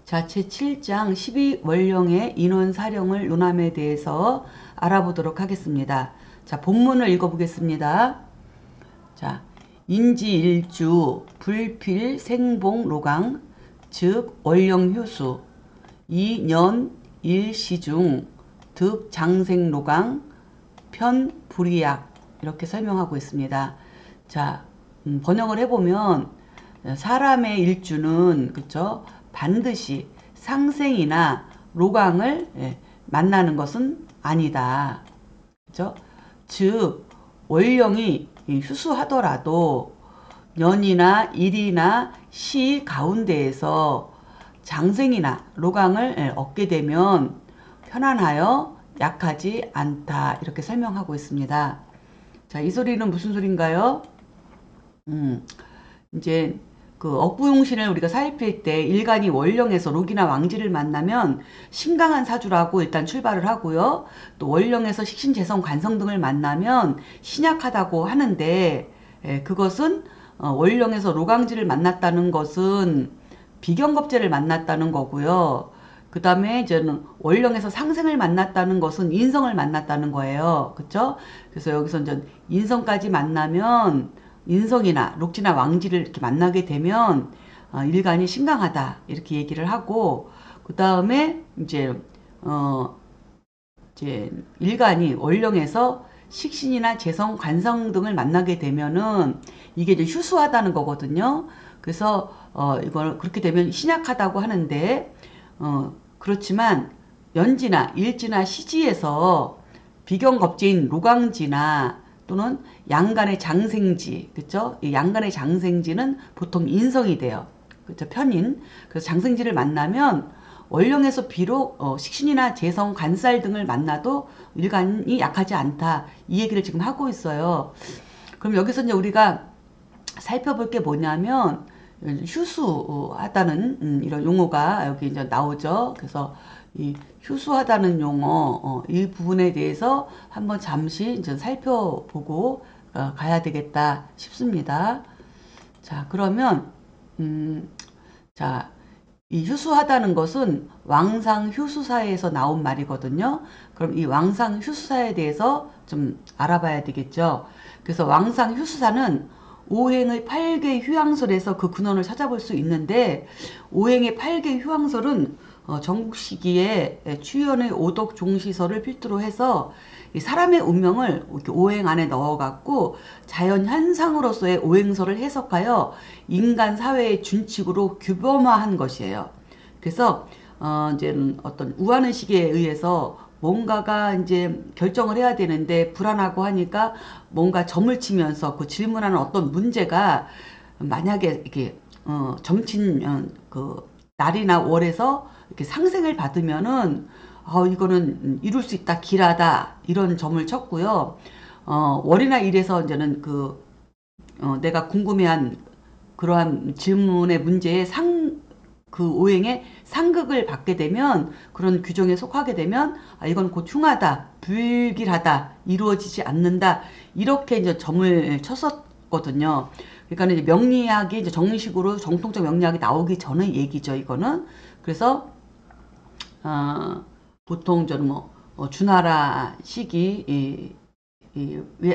자, 제7장 12원령의 인원 사령을 논함에 대해서 알아보도록 하겠습니다. 자, 본문을 읽어보겠습니다. 자, 인지일주 불필 생봉 로강 즉 원령 효수 2년 일시중 득 장생 로강 편 불이약 이렇게 설명하고 있습니다. 자, 번역을 해보면 사람의 일주는 그쵸 반드시 상생이나 로강을 만나는 것은 아니다. 그죠? 즉 원령이 휴수하더라도 년이나 일이나 시 가운데에서 장생이나 로강을 얻게 되면 편안하여 약하지 않다. 이렇게 설명하고 있습니다. 자, 이 소리는 무슨 소린가요? 이제 그 억부용신을 우리가 살필 때 일간이 원령에서 록이나 왕지를 만나면 심강한 사주라고 일단 출발을 하고요. 또 원령에서 식신, 재성, 관성 등을 만나면 신약하다고 하는데 그것은 원령에서 록왕지를 만났다는 것은 비경겁제를 만났다는 거고요. 그 다음에 이제는 원령에서 상생을 만났다는 것은 인성을 만났다는 거예요. 그쵸? 그래서 여기서 이제 인성까지 만나면 인성이나 록지나 왕지를 이렇게 만나게 되면 일간이 신강하다 이렇게 얘기를 하고 그 다음에 이제 일간이 원령에서 식신이나 재성, 관성 등을 만나게 되면은 이게 이제 휴수하다는 거거든요. 그래서 이걸 그렇게 되면 신약하다고 하는데 그렇지만 연지나 일지나 시지에서 비경겁제인 로강지나 또는 양간의 장생지, 그쵸? 이 양간의 장생지는 보통 인성이 돼요. 그쵸? 편인. 그래서 장생지를 만나면 원령에서 비록 식신이나 재성, 관살 등을 만나도 일간이 약하지 않다. 이 얘기를 지금 하고 있어요. 그럼 여기서 이제 우리가 살펴볼 게 뭐냐면 휴수하다는 이런 용어가 여기 이제 나오죠. 그래서 이 휴수하다는 용어 이 부분에 대해서 한번 잠시 이제 살펴보고 가야 되겠다 싶습니다. 자, 그러면 자, 이 휴수하다는 것은 왕상 휴수사에서 나온 말이거든요. 그럼 이 왕상 휴수사에 대해서 좀 알아봐야 되겠죠. 그래서 왕상 휴수사는 오행의 8개 휴양설에서 그 근원을 찾아볼 수 있는데 오행의 8개 휴양설은 전국 시기에 추연의 오덕 종시설을 필두로 해서 사람의 운명을 이렇게 오행 안에 넣어갖고 자연 현상으로서의 오행설을 해석하여 인간 사회의 준칙으로 규범화한 것이에요. 그래서 이제 어떤 우한의식에 의해서 뭔가가 이제 결정을 해야 되는데 불안하고 하니까 뭔가 점을 치면서 그 질문하는 어떤 문제가 만약에 이렇게 점친 그 날이나 월에서 이렇게 상생을 받으면은 이거는 이룰 수 있다, 길하다 이런 점을 쳤고요. 월이나 일에서 이제는 내가 궁금해한 그러한 질문의 문제에 그 오행에 상극을 받게 되면 그런 규정에 속하게 되면 이건 곧 흉하다, 불길하다, 이루어지지 않는다 이렇게 이제 점을 쳤었거든요. 그러니까 이제 명리학이 이제 정식으로 정통적 명리학이 나오기 전의 얘기죠, 이거는. 그래서 보통 저는 주나라 시기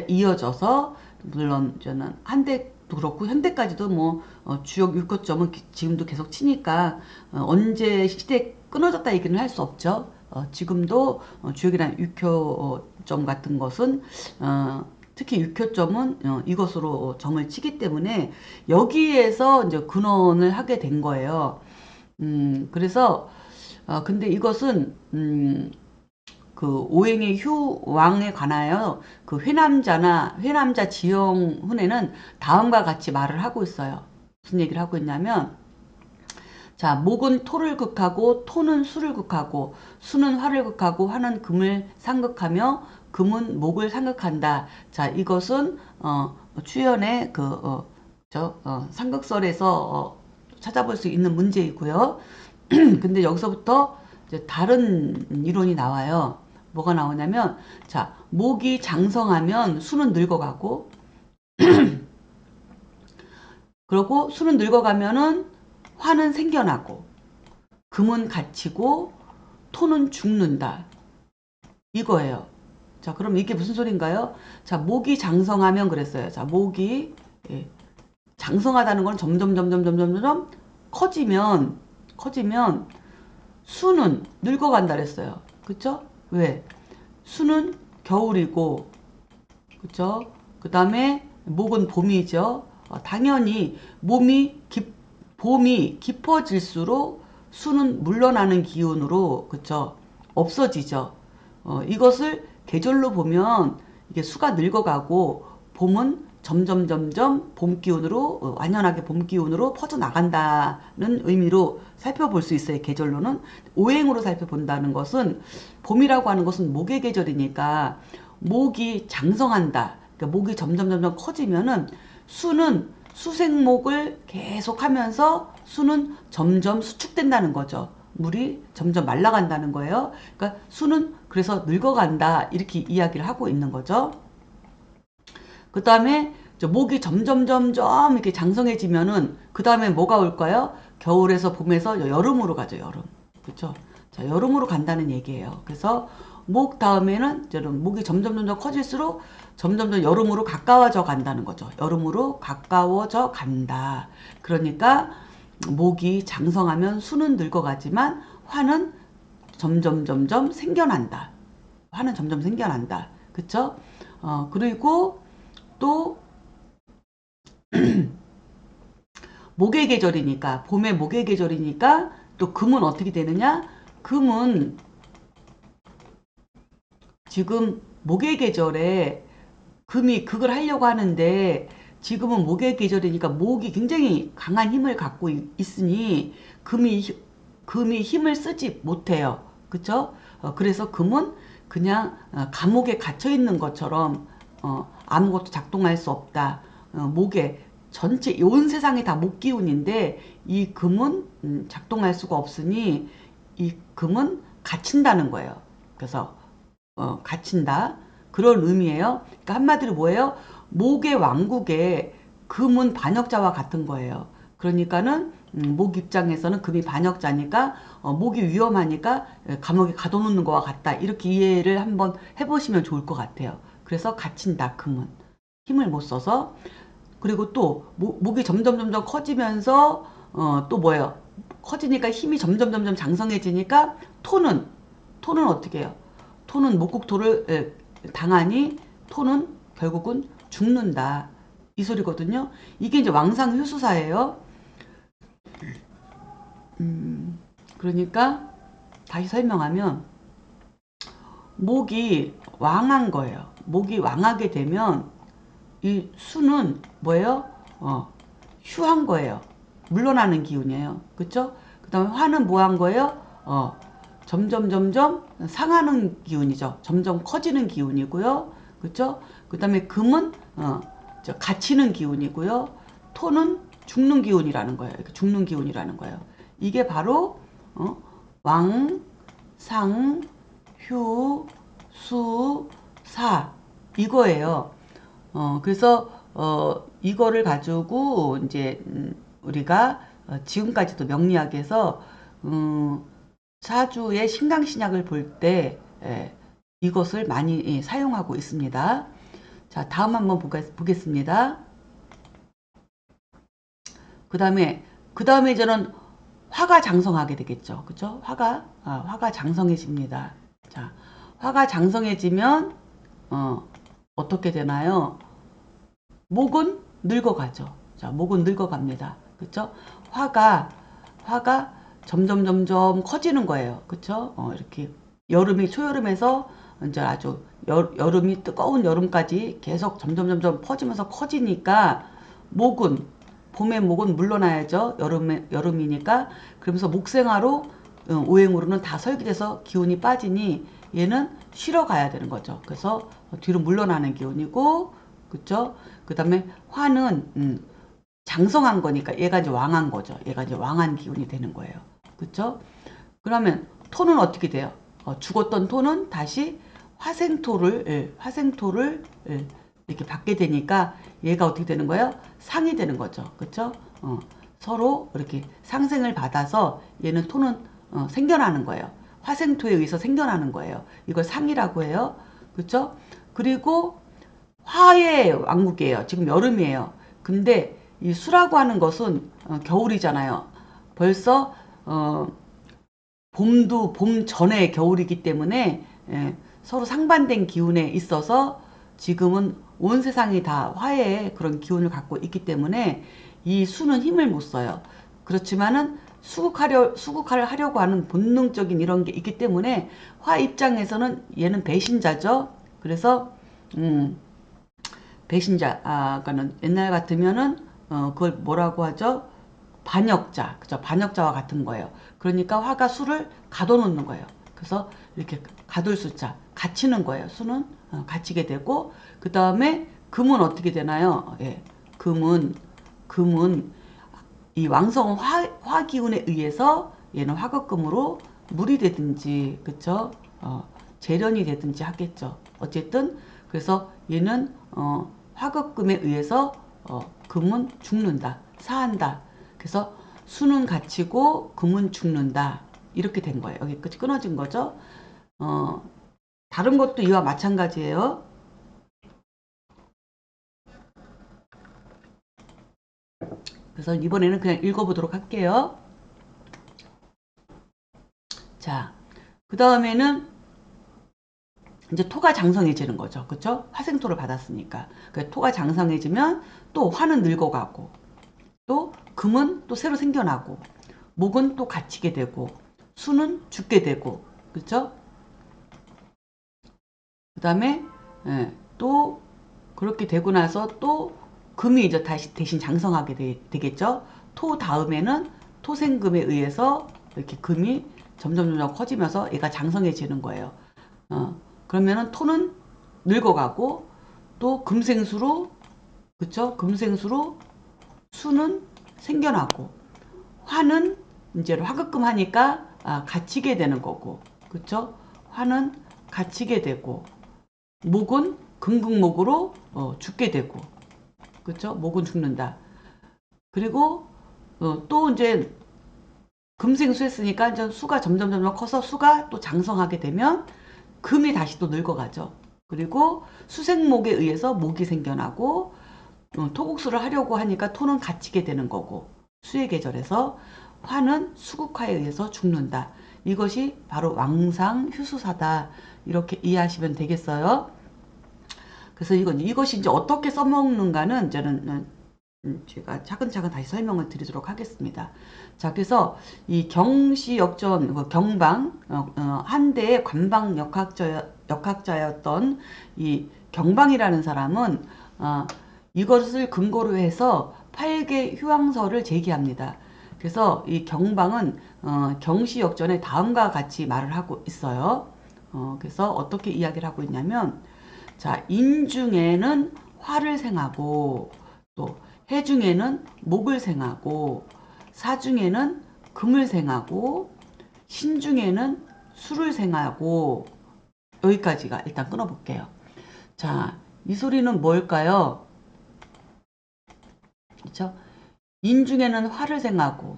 이어져서 물론 저는 한때도 그렇고 현대까지도 주역 육교점은 지금도 계속 치니까 언제 시대 끊어졌다 얘기는 할 수 없죠. 지금도 주역이나 육효점 같은 것은 특히 육효점은 이것으로 점을 치기 때문에 여기에서 이제 근원을 하게 된 거예요. 그래서 근데 이것은 그 오행의 휴왕에 관하여 그 회남자 지형훈에는 다음과 같이 말을 하고 있어요. 무슨 얘기를 하고 있냐면 자, 목은 토를 극하고 토는 수를 극하고 수는 화를 극하고 화는 금을 상극하며 금은 목을 상극한다. 자, 이것은 추연의 상극설에서 찾아볼 수 있는 문제이고요. 근데 여기서부터 이제 다른 이론이 나와요. 뭐가 나오냐면 자, 목이 장성하면 수는 늙어가고 그리고 수는 늙어가면은 화는 생겨나고 금은 갇히고 토는 죽는다. 이거예요. 자, 그럼 이게 무슨 소린가요? 자, 목이 장성하면 그랬어요. 자, 목이 예, 장성하다는 건 점점 커지면 수는 늙어간다 그랬어요. 그쵸? 왜? 수는 겨울이고, 그쵸? 그 다음에 목은 봄이죠. 당연히 봄이 깊어질수록 수는 물러나는 기운으로, 그쵸? 없어지죠. 이것을 계절로 보면 이게 수가 늙어가고 봄은 점점 봄 기운으로 완연하게 봄 기운으로 퍼져나간다는 의미로 살펴볼 수 있어요. 계절로는. 오행으로 살펴본다는 것은 봄이라고 하는 것은 목의 계절이니까 목이 장성한다. 그러니까 목이 점점 커지면은 수는 수생목을 계속하면서 수는 점점 수축된다는 거죠. 물이 점점 말라간다는 거예요. 그러니까 수는 그래서 늙어간다 이렇게 이야기를 하고 있는 거죠. 그 다음에 목이 점점 이렇게 장성해지면은 그 다음에 뭐가 올까요? 겨울에서 봄에서 여름으로 가죠. 여름. 그렇죠? 자, 여름으로 간다는 얘기예요. 그래서 목 다음에는 목이 점점 커질수록 점점 여름으로 가까워져 간다는 거죠. 여름으로 가까워져 간다. 그러니까 목이 장성하면 수는 늙어가지만 화는 점점 생겨난다. 화는 점점 생겨난다. 그쵸? 그리고 또 목의 계절이니까 봄에 목의 계절이니까 또 금은 어떻게 되느냐? 금은 지금 목의 계절에 금이 극을 하려고 하는데 지금은 목의 계절이니까 목이 굉장히 강한 힘을 갖고 있으니 금이 힘을 쓰지 못해요. 그쵸? 그래서 금은 그냥 감옥에 갇혀 있는 것처럼 아무것도 작동할 수 없다. 목에 전체 온 세상이 다 목 기운인데 이 금은 작동할 수가 없으니 이 금은 갇힌다는 거예요. 그래서 갇힌다. 그런 의미예요. 그러니까 한마디로 뭐예요? 목의 왕국에 금은 반역자와 같은 거예요. 그러니까는 목 입장에서는 금이 반역자니까 목이 위험하니까 감옥에 가둬놓는 것과 같다. 이렇게 이해를 한번 해보시면 좋을 것 같아요. 그래서 갇힌다. 금은 힘을 못 써서. 그리고 또 목이 점점 커지면서 또 뭐예요? 커지니까 힘이 점점 장성해지니까 토는 어떻게 해요? 토는 목국토를 당하니 토는 결국은 죽는다. 이 소리거든요. 이게 이제 왕상 효수사예요. 그러니까 다시 설명하면 목이 왕한 거예요. 목이 왕하게 되면 이 수는 뭐예요? 휴한 거예요. 물러나는 기운이에요. 그쵸? 그 다음에 화는 뭐 한 거예요? 점점 상하는 기운이죠. 점점 커지는 기운이고요. 그쵸? 그 다음에 금은 갇히는 기운이고요. 토는 죽는 기운이라는 거예요. 이렇게 죽는 기운이라는 거예요. 이게 바로 왕, 상, 휴, 수, 사 이거예요. 그래서 이거를 가지고 이제 우리가 지금까지도 명리학에서 사주의 신강신약을 볼 때 이것을 많이 사용하고 있습니다. 자, 다음 한번 보겠습니다. 그 다음에 저는 화가 장성하게 되겠죠. 그죠? 화가 장성해집니다. 자, 화가 장성해지면 어떻게 되나요? 목은 늙어가죠. 자, 목은 늙어갑니다. 그쵸? 화가 점점 커지는 거예요. 그쵸? 이렇게 초여름에서 이제 아주 여름이 뜨거운 여름까지 계속 점점 퍼지면서 커지니까 봄의 목은 물러나야죠. 여름이니까. 그러면서 목생화로 오행으로는 다 설계돼서 기운이 빠지니 얘는 쉬러 가야 되는 거죠. 그래서 뒤로 물러나는 기운이고, 그쵸? 그 다음에 화는 장성한 거니까 얘가 이제 왕한 거죠. 얘가 이제 왕한 기운이 되는 거예요. 그쵸? 그러면 토는 어떻게 돼요? 죽었던 토는 다시 화생토를 이렇게 받게 되니까 얘가 어떻게 되는 거예요? 상이 되는 거죠. 그쵸? 서로 이렇게 상생을 받아서 얘는 토는 생겨나는 거예요. 화생토에 의해서 생겨나는 거예요. 이걸 상이라고 해요. 그렇죠? 그리고 화의 왕국이에요. 지금 여름이에요. 근데 이 수라고 하는 것은 겨울이잖아요. 벌써 봄도 봄 전에 겨울이기 때문에 서로 상반된 기운에 있어서 지금은 온 세상이 다 화의 그런 기운을 갖고 있기 때문에 이 수는 힘을 못 써요. 그렇지만은 수국화를 하려고 하는 본능적인 이런 게 있기 때문에 화 입장에서는 얘는 배신자죠. 그래서 배신자가는 옛날 같으면은 그걸 뭐라고 하죠? 반역자, 그죠? 반역자와 같은 거예요. 그러니까 화가 수를 가둬놓는 거예요. 그래서 이렇게 가둘 수자, 갇히는 거예요. 수는 갇히게 되고 그 다음에 금은 어떻게 되나요? 예, 금은 이 왕성 화 기운에 의해서 얘는 화급금으로 물이 되든지 그쵸? 재련이 되든지 하겠죠. 어쨌든 그래서 얘는 화급금에 의해서 금은 죽는다. 사한다. 그래서 수는 갇히고 금은 죽는다. 이렇게 된 거예요. 여기 끝이 끊어진 거죠. 다른 것도 이와 마찬가지예요. 그래서 이번에는 그냥 읽어보도록 할게요. 자, 그 다음에는 이제 토가 장성해지는 거죠. 그쵸? 화생토를 받았으니까. 그 토가 장성해지면 또 화는 늙어가고, 또 금은 또 새로 생겨나고, 목은 또 갇히게 되고, 수는 죽게 되고, 그쵸? 그 다음에, 또 그렇게 되고 나서 또 금이 이제 다시 대신 장성하게 되겠죠? 토 다음에는 토생금에 의해서 이렇게 금이 점점 커지면서 얘가 장성해지는 거예요. 그러면은 토는 늙어가고 또 금생수로 그쵸? 금생수로 수는 생겨나고 화는 이제 화급금 하니까 갇히게 되는 거고 그쵸? 화는 갇히게 되고 목은 금극목으로 죽게 되고 그쵸? 목은 죽는다. 그리고 또 이제 금생수 했으니까 이제 수가 점점 커서 수가 또 장성하게 되면 금이 다시 또 늙어가죠. 그리고 수생목에 의해서 목이 생겨나고 토국수를 하려고 하니까 토는 갇히게 되는 거고 수의 계절에서 화는 수국화에 의해서 죽는다. 이것이 바로 왕상휴수사다. 이렇게 이해하시면 되겠어요. 그래서 이것이 이제 어떻게 써먹는가는 이제는 제가 차근차근 다시 설명을 드리도록 하겠습니다. 자, 그래서 이 경시역전, 경방, 한대의 관방 역학자였던 이 경방이라는 사람은, 이것을 근거로 해서 8개 휴왕설을 제기합니다. 그래서 이 경방은, 경시역전에 다음과 같이 말을 하고 있어요. 그래서 어떻게 이야기를 하고 있냐면, 자, 인중에는 화를 생하고, 또 해중에는 목을 생하고 사중에는 금을 생하고 신중에는 수를 생하고 여기까지가 일단 끊어볼게요. 자, 이 소리는 뭘까요? 그렇죠? 인중에는 화를 생하고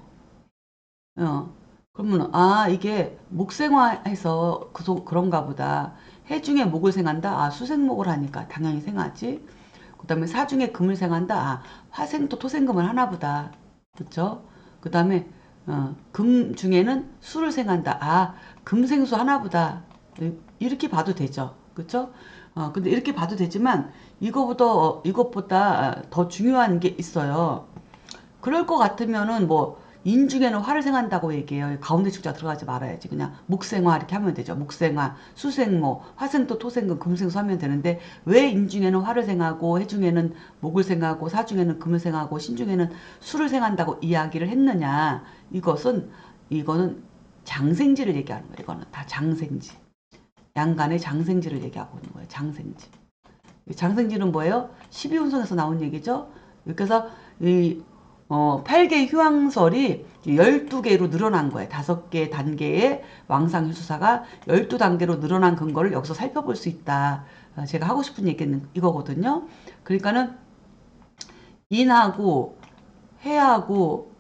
그러면 이게 목생화해서 그런가 보다. 해중에 목을 생한다. 수생목을 하니까 당연히 생하지. 그 다음에 사중에 금을 생한다. 화생토 토생금을 하나 보다. 그쵸? 그 다음에 금 중에는 수를 생한다. 금생수 하나 보다. 이렇게 봐도 되죠. 그쵸? 근데 이렇게 봐도 되지만 이것보다 더 중요한 게 있어요. 그럴 것 같으면은 뭐 인중에는 화를 생한다고 얘기해요. 가운데 축자 들어가지 말아야지. 그냥 목생화 이렇게 하면 되죠. 목생화, 수생모, 화생토, 토생금, 금생수 하면 되는데 왜 인중에는 화를 생하고 해중에는 목을 생하고 사중에는 금을 생하고 신중에는 수를 생한다고 이야기를 했느냐. 이거는 장생지를 얘기하는 거예요. 이거는 다 장생지. 양간의 장생지를 얘기하고 있는 거예요. 장생지. 장생지는 뭐예요? 12운성에서 나온 얘기죠. 그래서 이 8개 휴왕설이 12개로 늘어난 거예요. 5개 단계의 왕상휴수사가 12단계로 늘어난 근거를 여기서 살펴볼 수 있다. 제가 하고 싶은 얘기는 이거거든요. 그러니까는 인하고 해하고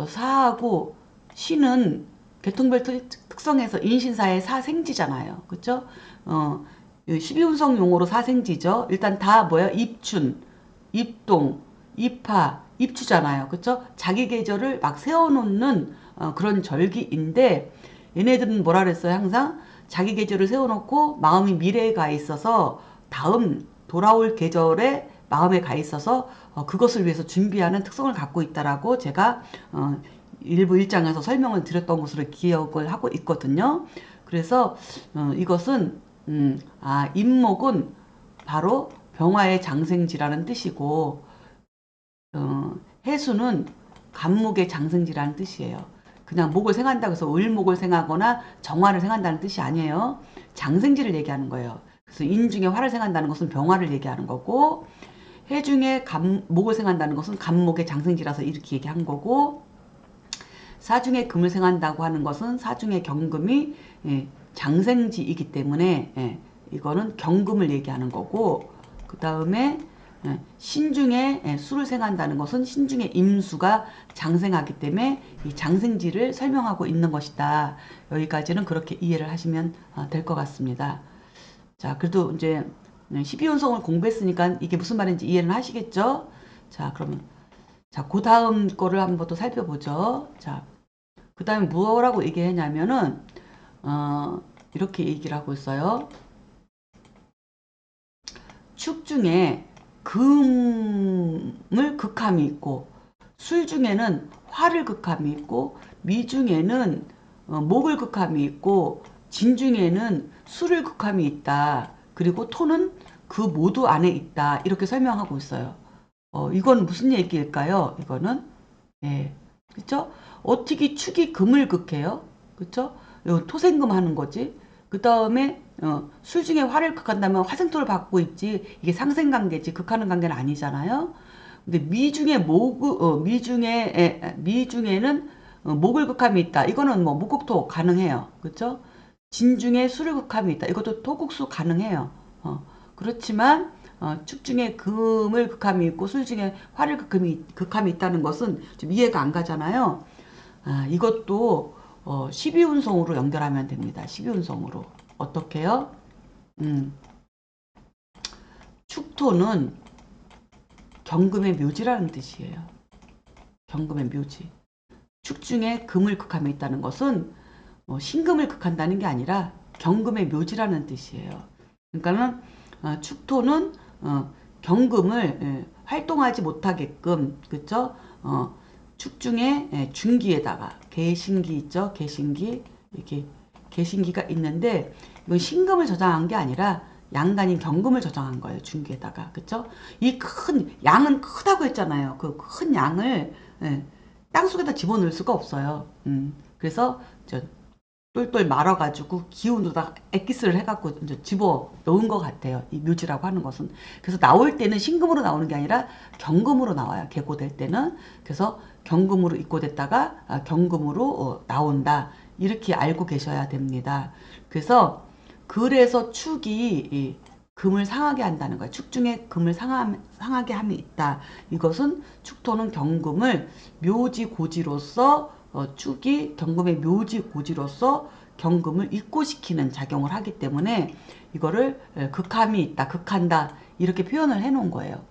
사하고 신은 계통별 특성에서 인신사의 사생지잖아요. 그쵸? 12운성 용어로 사생지죠. 일단 다 뭐예요? 입춘, 입동, 입하, 입추잖아요. 그쵸? 자기 계절을 막 세워놓는 그런 절기인데 얘네들은 뭐라 그랬어요? 항상 자기 계절을 세워놓고 마음이 미래에 가 있어서 다음 돌아올 계절에 마음에 가 있어서 그것을 위해서 준비하는 특성을 갖고 있다라고 제가 일부 1장에서 설명을 드렸던 것으로 기억을 하고 있거든요. 그래서 이것은 임목은 바로 병화의 장생지라는 뜻이고 해수는 간목의 장생지라는 뜻이에요. 그냥 목을 생한다고 해서 을목을 생하거나 정화를 생한다는 뜻이 아니에요. 장생지를 얘기하는 거예요. 그래서 인중에 화를 생한다는 것은 병화를 얘기하는 거고 해중에 목을 생한다는 것은 간목의 장생지라서 이렇게 얘기한 거고 사중에 금을 생한다고 하는 것은 사중의 경금이 장생지이기 때문에 이거는 경금을 얘기하는 거고 그 다음에 신중에 수를 생한다는 것은 신중에 임수가 장생하기 때문에 이 장생지를 설명하고 있는 것이다. 여기까지는 그렇게 이해를 하시면 될 것 같습니다. 자, 그래도 이제 12운성을 공부했으니까 이게 무슨 말인지 이해는 하시겠죠? 자, 그러면 자, 그 다음 거를 한번 또 살펴보죠. 자, 그 다음에 뭐라고 얘기했냐면은 이렇게 얘기를 하고 있어요. 축 중에 금을 극함이 있고 술 중에는 화를 극함이 있고 미 중에는 목을 극함이 있고 진 중에는 술을 극함이 있다. 그리고 토는 그 모두 안에 있다. 이렇게 설명하고 있어요. 이건 무슨 얘기일까요? 이거는 예, 그쵸? 어떻게 축이 금을 극해요? 그쵸? 토생금 하는 거지. 그 다음에 술 중에 화를 극한다면 화생토를 받고 있지. 이게 상생관계지. 극하는 관계는 아니잖아요. 근데 미 중에는 목을 극함이 있다. 이거는 뭐 목극토 가능해요. 그쵸? 진 중에 술을 극함이 있다. 이것도 토국수 가능해요. 그렇지만 축 중에 금을 극함이 있고 술 중에 화를 극함이 있다는 것은 좀 이해가 안 가잖아요. 이것도 12운성으로 연결하면 됩니다. 12운성으로. 어떻게요? 축토는 경금의 묘지라는 뜻이에요. 경금의 묘지. 축 중에 금을 극함에 있다는 것은 신금을 극한다는 게 아니라 경금의 묘지라는 뜻이에요. 그러니까는 축토는 경금을 활동하지 못하게끔 그쵸? 축 중에 중기에다가 개신기 있죠? 개신기 이렇게 개신기가 있는데 이건 신금을 저장한 게 아니라 양간인 경금을 저장한 거예요. 중기에다가 그쵸? 이 큰 양은 크다고 했잖아요. 그 큰 양을 땅속에다 집어넣을 수가 없어요. 그래서 똘똘 말아가지고 기운으로다 엑기스를 해갖고 이제 집어 넣은 것 같아요. 이 묘지라고 하는 것은. 그래서 나올 때는 신금으로 나오는 게 아니라 경금으로 나와요. 개고될 때는. 그래서 경금으로 입고됐다가 경금으로 나온다. 이렇게 알고 계셔야 됩니다. 그래서 축이 금을 상하게 한다는 거예요. 축 중에 금을 상하게 함이 있다. 이것은 축토는 경금을 묘지 고지로서 축이 경금의 묘지 고지로서 경금을 입고시키는 작용을 하기 때문에 이거를 극함이 있다, 극한다 이렇게 표현을 해놓은 거예요.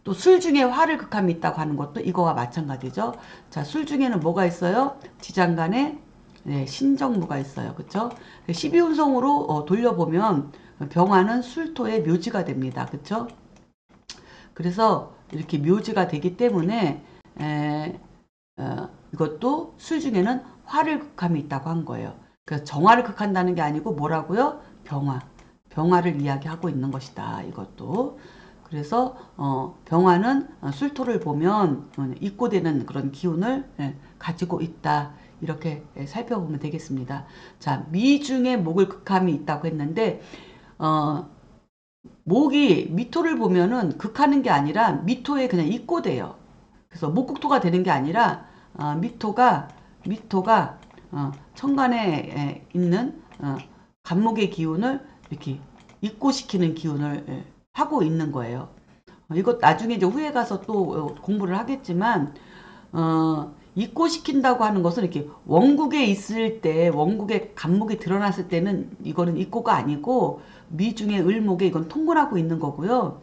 또 술 중에 화를 극함이 있다고 하는 것도 이거와 마찬가지죠. 자, 술 중에는 뭐가 있어요? 지장간에 신정무가 있어요. 그쵸? 12운성으로 돌려보면 병화는 술토의 묘지가 됩니다. 그쵸? 그래서 이렇게 묘지가 되기 때문에 이것도 술 중에는 화를 극함이 있다고 한 거예요. 그래서 정화를 극한다는 게 아니고 뭐라고요? 병화. 병화를 이야기하고 있는 것이다. 이것도. 그래서 병화는 술토를 보면 입고되는 그런 기운을 가지고 있다. 이렇게 살펴보면 되겠습니다. 자, 미중에 목을 극함이 있다고 했는데 목이 미토를 보면은 극하는 게 아니라 미토에 그냥 입고돼요. 그래서 목극토가 되는 게 아니라 미토가 천간에 있는 간목의 기운을 이렇게 입고시키는 기운을 하고 있는 거예요. 이것 나중에 이제 후에 가서 또 공부를 하겠지만 입고시킨다고 하는 것은 이렇게 원국에 있을 때, 원국에 간목이 드러났을 때는 이거는 입고가 아니고 미중의 을목에 이건 통근하고 있는 거고요.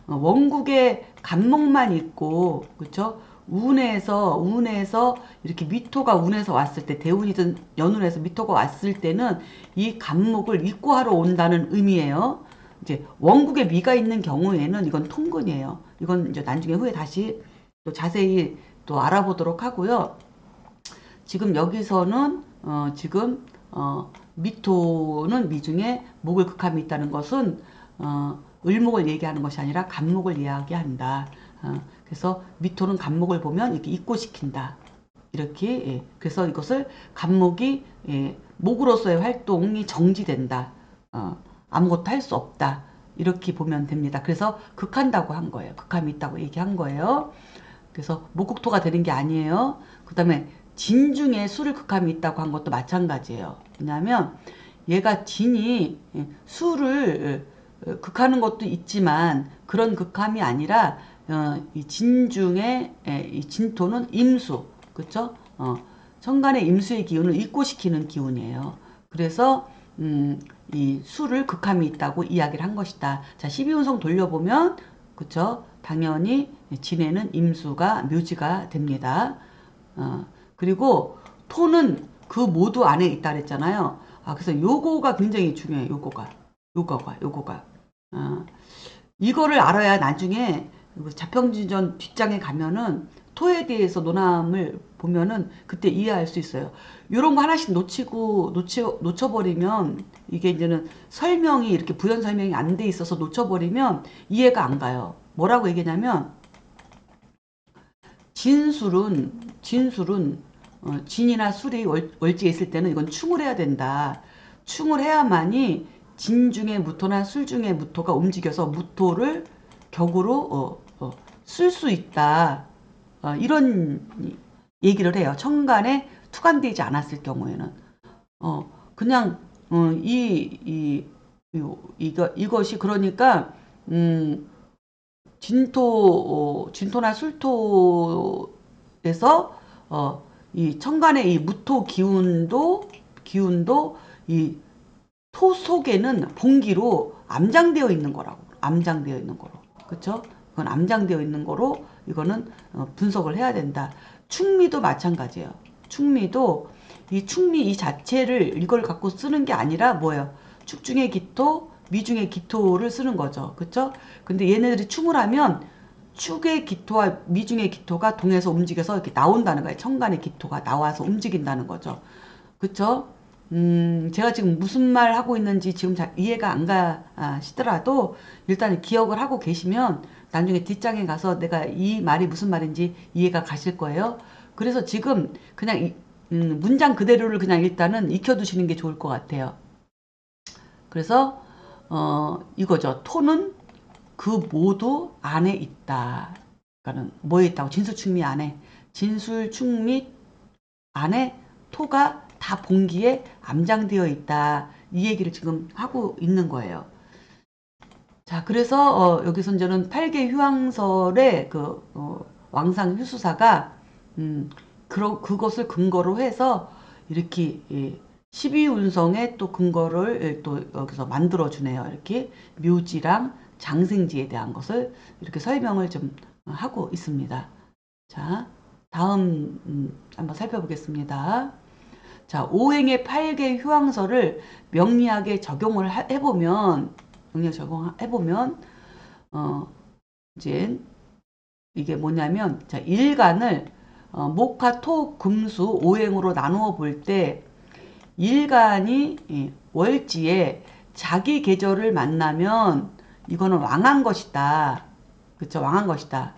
원국에 간목만 있고, 그쵸? 운에서 이렇게 미토가 운에서 왔을 때, 대운이든 연운에서 미토가 왔을 때는 이 간목을 입고하러 온다는 의미예요. 이제 원국에 미가 있는 경우에는 이건 통근이에요. 이건 이제 나중에 후에 다시 또 자세히 또 알아보도록 하고요. 지금 여기서는 지금 미토는 미중에 목을 극함이 있다는 것은 을목을 얘기하는 것이 아니라 간목을 이야기한다. 그래서 미토는 간목을 보면 이렇게 입고시킨다. 이렇게 그래서 이것을 간목이 목으로서의 활동이 정지된다. 아무것도 할 수 없다. 이렇게 보면 됩니다. 그래서 극한다고 한 거예요. 극함이 있다고 얘기한 거예요. 그래서 목국토가 되는 게 아니에요. 그 다음에 진중에 수를 극함이 있다고 한 것도 마찬가지예요. 왜냐하면 얘가 진이 수를 극하는 것도 있지만 그런 극함이 아니라 이 진중에 이 진토는 임수, 그렇죠? 천간의 임수의 기운을 입고시키는 기운이에요. 그래서 이 수를 극함이 있다고 이야기를 한 것이다. 자, 12운성 돌려보면 그쵸? 당연히 진에는 임수가 묘지가 됩니다. 그리고 토는 그 모두 안에 있다 그랬잖아요. 그래서 요거가 굉장히 중요해요. 요거가. 이거를 알아야 나중에 자평진전 뒷장에 가면은 토에 대해서 논함을 보면은 그때 이해할 수 있어요. 요런 거 하나씩 놓쳐버리면 이게 이제는 설명이 이렇게 부연 설명이 안 돼 있어서 놓쳐버리면 이해가 안 가요. 뭐라고 얘기냐면 진술은 진이나 술이 월지에 있을 때는 이건 충을 해야 된다. 충을 해야만이 진 중에 무토나 술 중에 무토가 움직여서 무토를 격으로 쓸 수 있다. 이런 얘기를 해요. 천간에 투간되지 않았을 경우에는 그냥 이것이 그러니까 진토나 술토에서 이 천간의 이 무토 기운도 이 토 속에는 봉기로 암장되어 있는 거라고. 암장되어 있는 거로. 그쵸? 그건 암장되어 있는 거로 이거는 분석을 해야 된다. 충미도 마찬가지예요. 충미도 이 충미 이 자체를 이걸 갖고 쓰는 게 아니라 뭐예요? 축중의 기토, 미중의 기토를 쓰는 거죠. 그쵸? 근데 얘네들이 충을 하면 축의 기토와 미중의 기토가 동해서 움직여서 이렇게 나온다는 거예요. 천간의 기토가 나와서 움직인다는 거죠. 그쵸? 제가 지금 무슨 말 하고 있는지 지금 잘 이해가 안 가시더라도 일단 기억을 하고 계시면 나중에 뒷장에 가서 내가 이 말이 무슨 말인지 이해가 가실 거예요. 그래서 지금 그냥 문장 그대로를 그냥 일단은 익혀두시는 게 좋을 것 같아요. 그래서 이거죠. 토는 그 모두 안에 있다. 그러니까는 뭐에 있다고? 진술충미 안에. 진술충미 안에 토가 다 봉기에 암장되어 있다. 이 얘기를 지금 하고 있는 거예요. 자, 그래서 여기서 이제는 8개 휴왕설의 그 왕상 휴수사가 그것을 근거로 해서 이렇게 12운성의 또 근거를 또 여기서 만들어 주네요. 이렇게 묘지랑 장생지에 대한 것을 이렇게 설명을 좀 하고 있습니다. 자, 다음 한번 살펴보겠습니다. 자, 오행의 8개 휴왕설을 명리하게 적용을 해보면 이제 이게 뭐냐면 자, 일간을 목화 토 금수 오행으로 나누어 볼 때 일간이 월지에 자기 계절을 만나면 이거는 왕한 것이다. 그쵸? 왕한 것이다.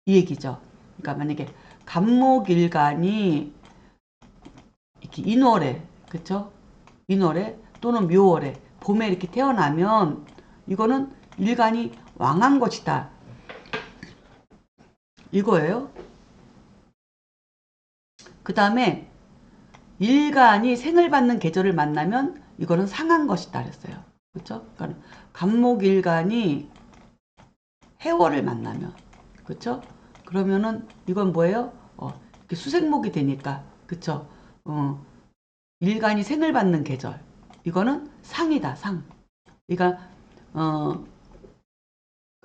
이 얘기죠. 그러니까 만약에 간목일간이 이렇게 인월에, 그쵸? 인월에 또는 묘월에 봄에 이렇게 태어나면 이거는 일간이 왕한 것이다. 이거예요. 그 다음에 일간이 생을 받는 계절을 만나면 이거는 상한 것이다 그랬어요. 그쵸? 그러니까 간목일간이 해월을 만나면 그쵸? 그러면은 이건 뭐예요? 수생목이 되니까. 그쵸? 일간이 생을 받는 계절. 이거는 상이다, 상. 그러니까,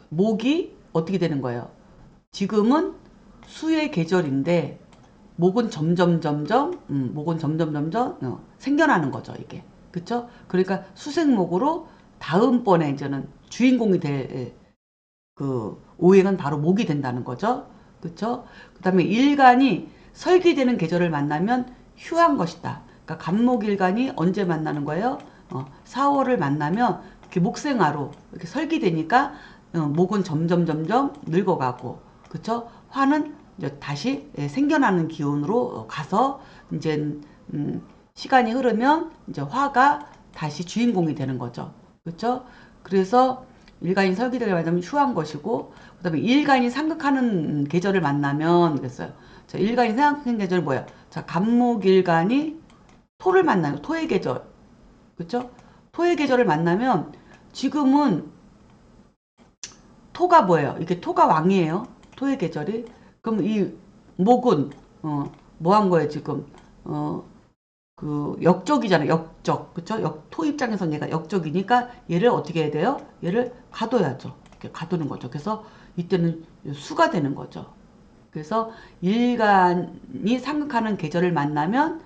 목이 어떻게 되는 거예요? 지금은 수의 계절인데, 목은 점점 생겨나는 거죠, 이게. 그쵸? 그러니까 수생목으로 다음번에 이제는 주인공이 될 그 오행은 바로 목이 된다는 거죠. 그쵸? 그 다음에 일간이 설기되는 계절을 만나면 휴한 것이다. 그러니까 간목일간이 언제 만나는 거예요? 4월을 만나면 이렇게 목생화로 이렇게 설기되니까 목은 점점 늙어가고, 그쵸? 화는 이제 다시 생겨나는 기운으로 가서 이제 시간이 흐르면 이제 화가 다시 주인공이 되는 거죠. 그쵸? 그래서 일간이 설기되게 만나면 휴한 것이고, 그 다음에 일간이 상극하는 계절을 만나면, 그랬어요. 자, 일간이 상극하는 계절이 뭐야? 자, 간목일간이 토를 만나요. 토의 계절. 그쵸? 토의 계절을 만나면, 지금은 토가 뭐예요? 이게 토가 왕이에요. 토의 계절이. 그럼 이 목은, 뭐 한 거예요, 지금? 역적이잖아요. 역적. 그쵸? 토 입장에선 얘가 역적이니까 얘를 어떻게 해야 돼요? 얘를 가둬야죠. 이렇게 가두는 거죠. 그래서 이때는 수가 되는 거죠. 그래서 일간이 상극하는 계절을 만나면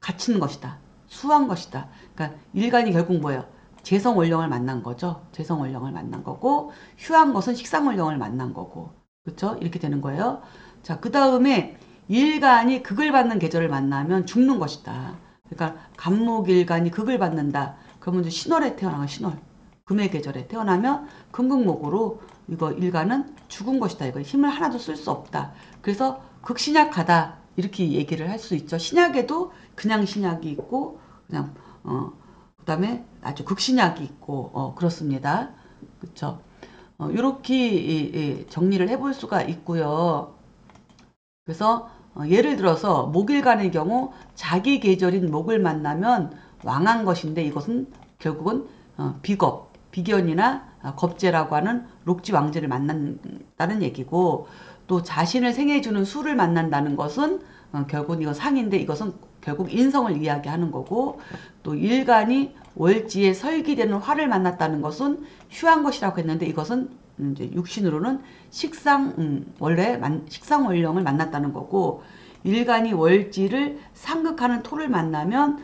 갇히는 것이다. 수한 것이다. 그러니까 일간이 결국 뭐예요? 재성원령을 만난 거죠. 재성원령을 만난 거고, 휴한 것은 식상원령을 만난 거고. 그쵸? 이렇게 되는 거예요. 자, 그 다음에 일간이 극을 받는 계절을 만나면 죽는 것이다. 그러니까 간목일간이 극을 받는다. 그러면 이제 신월에 태어나면 신월. 금의 계절에 태어나면 금극목으로 이거 일간은 죽은 것이다. 이거 힘을 하나도 쓸 수 없다. 그래서 극신약하다. 이렇게 얘기를 할 수 있죠. 신약에도 그냥 신약이 있고, 그냥, 그다음에 아주 극신약이 있고, 그렇습니다. 그쵸? 요렇게 정리를 해볼 수가 있고요. 그래서 예를 들어서 목일간의 경우 자기 계절인 목을 만나면 왕한 것인데, 이것은 결국은 비겁, 비견이나 겁재라고 하는 록지 왕제를 만난다는 얘기고, 또 자신을 생해주는 수를 만난다는 것은 결국은 이건 상인데, 이것은 결국 인성을 이야기하는 거고, 또 일간이 월지에 설기되는 화를 만났다는 것은 휴한 것이라고 했는데, 이것은 이제 육신으로는 식상 원령을 만났다는 거고, 일간이 월지를 상극하는 토를 만나면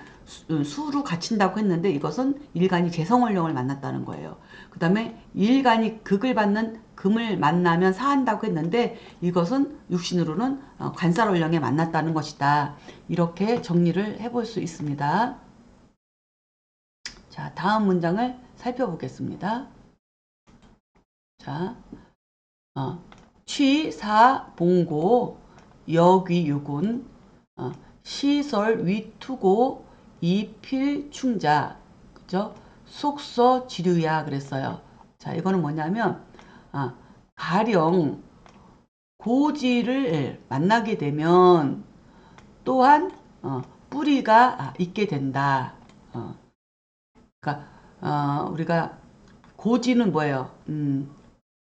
수로 갇힌다고 했는데, 이것은 일간이 재성원령을 만났다는 거예요. 그 다음에 일간이 극을 받는 금을 만나면 사한다고 했는데, 이것은 육신으로는 관살원령에 만났다는 것이다. 이렇게 정리를 해볼 수 있습니다. 자, 다음 문장을 살펴보겠습니다. 자, 취사 봉고 여귀유군 시설 위투고 이필충자, 그죠? 속서 지류야 그랬어요. 자, 이거는 뭐냐면 가령 고지를 만나게 되면 또한 뿌리가 있게 된다. 그러니까 우리가 고지는 뭐예요?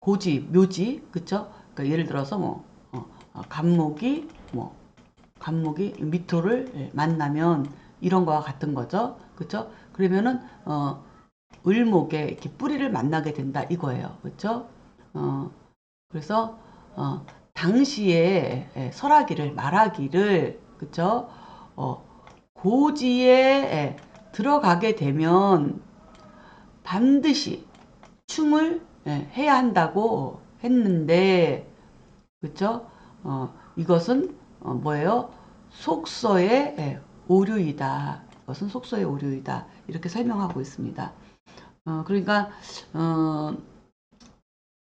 고지, 묘지, 그쵸? 그러니까 예를 들어서 간목이 미토를 만나면 이런 거와 같은 거죠, 그쵸? 그러면은 을목에 이렇게 뿌리를 만나게 된다 이거예요, 그쵸? 그래서 당시에 설하기를 말하기를, 그쵸? 고지에 들어가게 되면 반드시 충을 해야 한다고 했는데, 그쵸? 이것은 뭐예요? 속서의 오류이다. 이것은 속서의 오류이다. 이렇게 설명하고 있습니다. 그러니까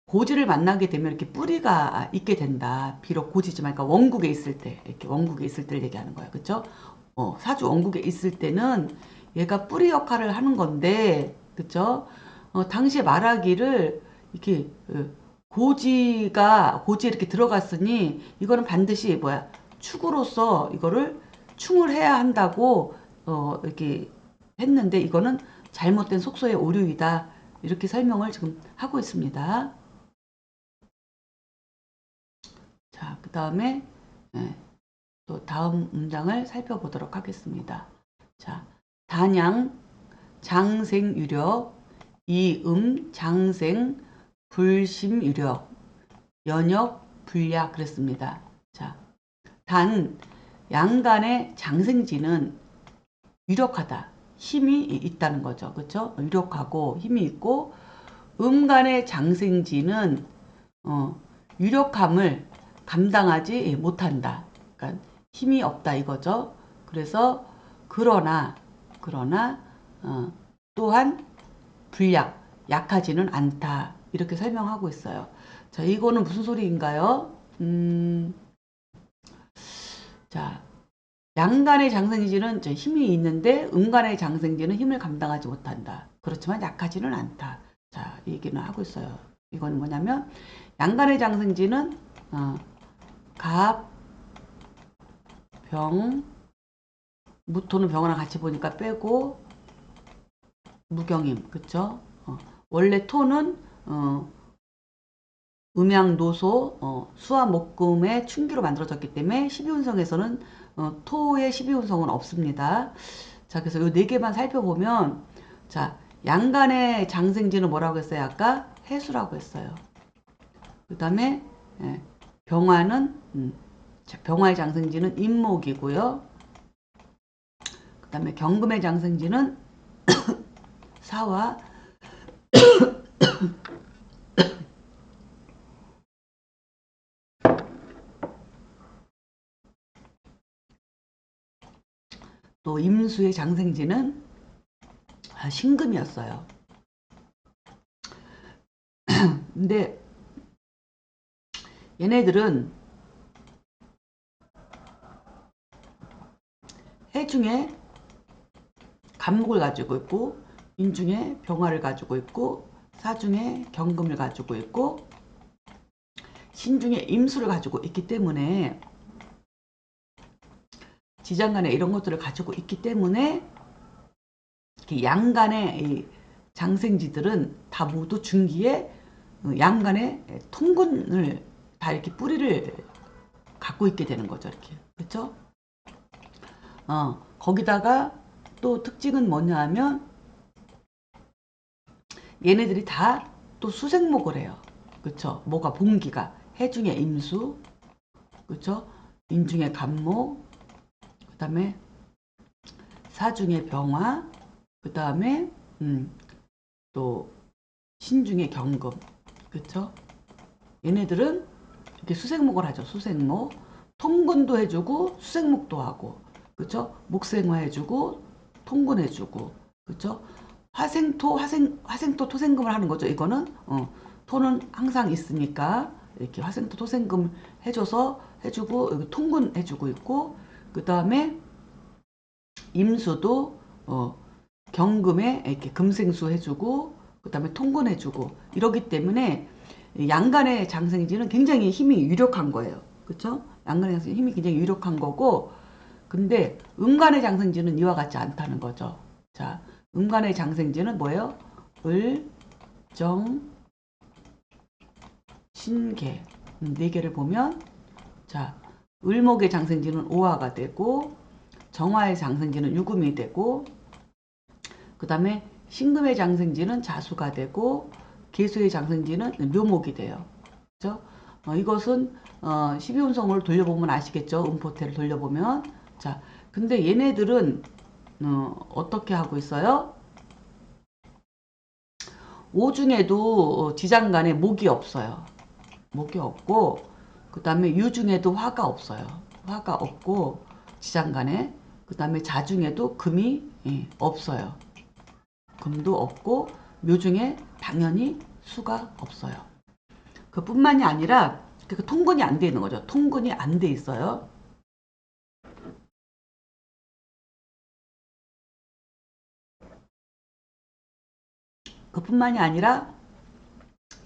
고지를 만나게 되면 이렇게 뿌리가 있게 된다. 비록 고지지만, 그러니까 원국에 있을 때, 이렇게 원국에 있을 때를 얘기하는 거야. 그쵸? 사주 원국에 있을 때는 얘가 뿌리 역할을 하는 건데, 그쵸? 당시에 말하기를 이렇게 고지에 이렇게 들어갔으니 이거는 반드시 뭐야? 축으로서 이거를 충을 해야 한다고 이렇게 했는데, 이거는 잘못된 속소의 오류이다. 이렇게 설명을 지금 하고 있습니다. 자, 그 다음에 또 다음 문장을 살펴보도록 하겠습니다. 자, 단양, 장생유력, 이음, 장생, 불심유력, 연역, 불약 그랬습니다. 자, 단, 양간의 장생지는 유력하다. 힘이 있다는 거죠. 그렇죠? 유력하고 힘이 있고 음간의 장생지는 유력함을 감당하지 못한다. 그러니까 힘이 없다 이거죠. 그래서 그러나 또한 불약, 약하지는 않다. 이렇게 설명하고 있어요. 자, 이거는 무슨 소리인가요? 자, 양간의 장생지는 힘이 있는데 음간의 장생지는 힘을 감당하지 못한다. 그렇지만 약하지는 않다. 자, 이 얘기는 하고 있어요. 이건 뭐냐면 양간의 장생지는 갑, 병, 무토는 병이랑 같이 보니까 빼고 무경임, 그쵸? 원래 토는 음양노소, 수와 목금의 충기로 만들어졌기 때문에 12운성에서는 토의 12운성은 없습니다. 자, 그래서 이 네 개만 살펴보면, 자, 양간의 장생지는 뭐라고 했어요? 아까 해수라고 했어요. 그 다음에 병화는 병화의 장생지는 임목이고요. 그 다음에 경금의 장생지는 사화, 또 임수의 장생지는 신금이었어요. 근데 얘네들은 해 중에 간목을 가지고 있고 인 중에 병화를 가지고 있고 사 중에 경금을 가지고 있고 신 중에 임수를 가지고 있기 때문에 지장간에 이런 것들을 가지고 있기 때문에 양간의 이 장생지들은 다 모두 중기에 양간의 통근을 다 이렇게 뿌리를 갖고 있게 되는 거죠. 이렇게. 그렇죠? 거기다가 또 특징은 뭐냐 하면 얘네들이 다 또 수생목을 해요. 그쵸? 뭐가 봉기가 해 중에 임수, 그쵸? 인 중에 간목, 그 다음에 사 중에 병화, 그 다음에 또 신 중에 경금, 그쵸? 얘네들은 이렇게 수생목을 하죠. 수생목. 통근도 해주고 수생목도 하고, 그쵸? 목생화 해주고 통근 해주고, 그쵸? 화생토 토생금을 하는 거죠. 이거는 토는 항상 있으니까 이렇게 화생토 토생금 해주고 여기 통근 해주고 있고 그 다음에 임수도 경금에 이렇게 금생수 해주고 그 다음에 통근 해주고 이러기 때문에 양간의 장생지는 굉장히 힘이 유력한 거예요. 그렇죠? 양간의 장생지 힘이 굉장히 유력한 거고 근데 음간의 장생지는 이와 같지 않다는 거죠. 자. 음간의 장생지는 뭐예요? 을, 정, 신계 네 개를 보면 자 을목의 장생지는 오화가 되고 정화의 장생지는 유금이 되고 그 다음에 신금의 장생지는 자수가 되고 계수의 장생지는 묘목이 돼요. 그렇죠? 이것은 12운성을 돌려보면 아시겠죠? 음포태를 돌려보면 자 근데 얘네들은 어떻게 하고 있어요? 오 중에도 지장간에 목이 없어요. 목이 없고 그 다음에 유 중에도 화가 없어요. 화가 없고 지장간에 그 다음에 자 중에도 금이 없어요. 금도 없고 묘 중에 당연히 수가 없어요. 그뿐만이 아니라 그 통근이 안 돼 있는 거죠. 통근이 안 돼 있어요. 그뿐만이 아니라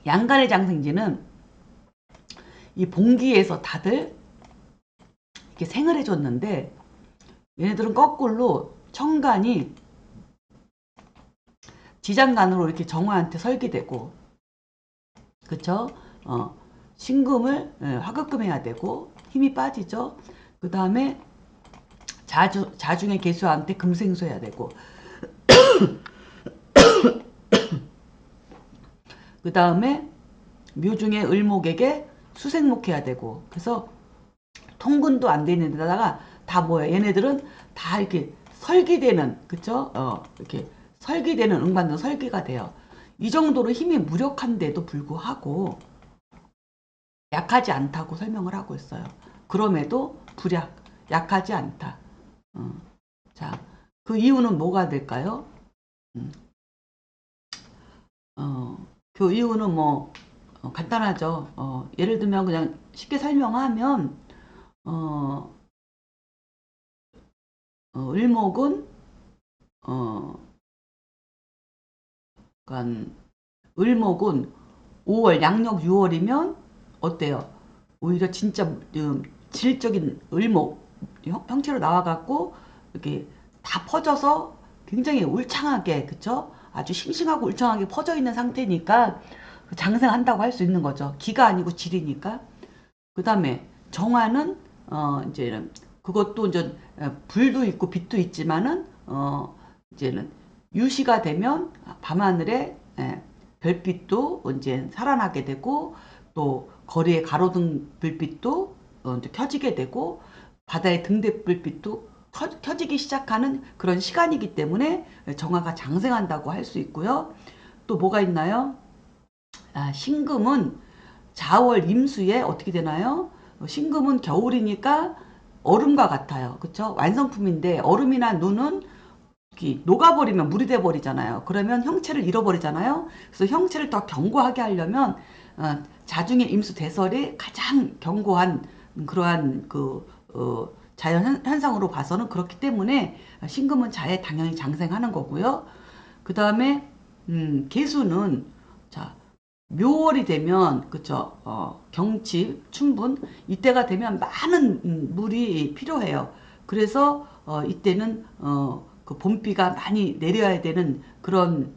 양간의 장생지는 이 봉기에서 다들 이렇게 생을 해줬는데 얘네들은 거꾸로 청간이 지장간으로 이렇게 정화한테 설계되고 그쵸? 신금을 화급금해야 되고 힘이 빠지죠. 그 다음에 자중의 개수한테 금생수 해야 되고, 그 다음에 묘중의 을목에게 수생목 해야 되고, 그래서 통근도 안 돼 있는 데다가 다 뭐야? 얘네들은 다 이렇게 설기되는, 그쵸? 이렇게 설기되는 음반도 설기가 돼요. 이 정도로 힘이 무력한데도 불구하고 약하지 않다고 설명을 하고 있어요. 그럼에도 불약, 약하지 않다. 자, 그 이유는 뭐가 될까요? 음, 그 이유는 뭐 간단하죠. 예를 들면 그냥 쉽게 설명하면 어, 을목은 어, 그러니까 을목은 5월 양력 6월이면 어때요? 오히려 진짜 질적인 을목 형체로 나와갖고 이렇게 다 퍼져서 굉장히 울창하게, 그쵸? 아주 싱싱하고 울창하게 퍼져 있는 상태니까 장생한다고 할 수 있는 거죠. 기가 아니고 질이니까. 그 다음에 정화는 이제는 그것도 이제 불도 있고 빛도 있지만은 이제는 유시가 되면 밤하늘에 별빛도 이제 살아나게 되고, 또 거리에 가로등 불빛도 이제 켜지게 되고, 바다의 등대불빛도 켜지기 시작하는 그런 시간이기 때문에 정화가 장생한다고 할 수 있고요. 또 뭐가 있나요? 신금은 자월 임수에 어떻게 되나요? 신금은 겨울이니까 얼음과 같아요. 그쵸? 완성품인데 얼음이나 눈은 녹아버리면 물이 돼버리잖아요. 그러면 형체를 잃어버리잖아요. 그래서 형체를 더 견고하게 하려면 자중의 임수 대설이 가장 견고한 그러한 자연 현상으로 봐서는 그렇기 때문에 신금은 자에 당연히 장생하는 거고요. 그 다음에 개수는 자 묘월이 되면 그쵸, 경치 춘분 이때가 되면 많은 물이 필요해요. 그래서 이때는 그 봄비가 많이 내려야 되는 그런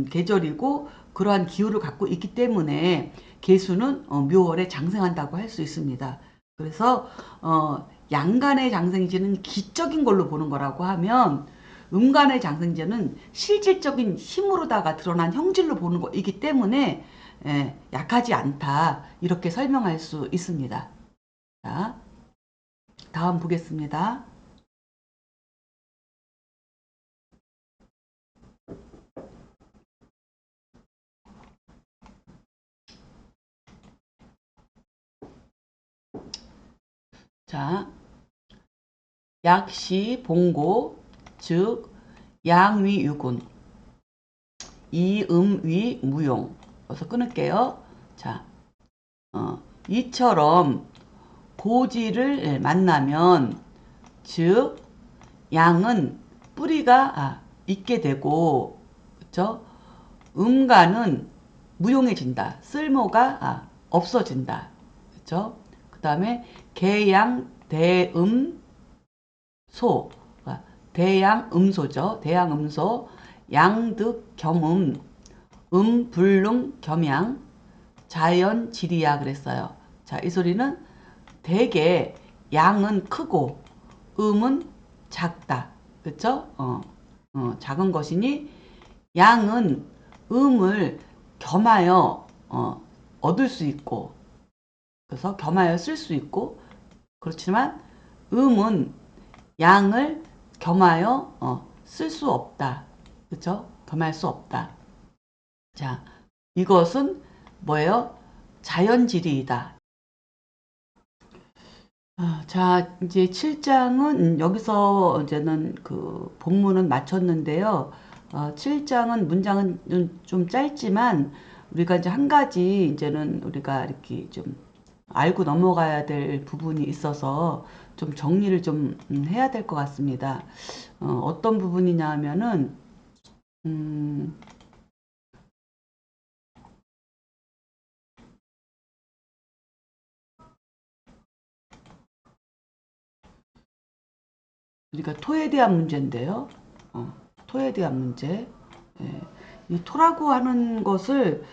계절이고, 그러한 기후를 갖고 있기 때문에 개수는 묘월에 장생한다고 할 수 있습니다. 그래서 양간의 장생지는 기적인 걸로 보는 거라고 하면, 음간의 장생지는 실질적인 힘으로다가 드러난 형질로 보는 거이기 때문에 약하지 않다, 이렇게 설명할 수 있습니다. 자, 다음 보겠습니다. 자, 약시 봉고, 즉 양위유군, 이음위 무용. 여기서 끊을게요. 자, 이처럼 고지를 만나면, 즉 양은 뿌리가 있게 되고, 그쵸? 음가는 무용해진다. 쓸모가 없어진다. 그쵸? 그 다음에 개양 대음소, 대양음소죠. 대양음소, 양득 겸음, 불능 겸양, 자연지리야 그랬어요. 자, 이 소리는 대개 양은 크고 음은 작다. 그쵸? 작은 것이니 양은 음을 겸하여 얻을 수 있고, 그래서 겸하여 쓸 수 있고, 그렇지만 음은 양을 겸하여 쓸 수 없다. 그쵸? 겸할 수 없다. 자, 이것은 뭐예요? 자연지리이다. 자, 이제 7장은 여기서 이제는 그 본문은 마쳤는데요. 7장은 문장은 좀 짧지만 우리가 이제 한 가지 이제는 우리가 이렇게 좀 알고 넘어가야 될 부분이 있어서 좀 정리를 좀 해야 될 것 같습니다. 어떤 부분이냐 하면은 음, 그러니까 토에 대한 문제인데요. 토에 대한 문제. 예. 이 토라고 하는 것을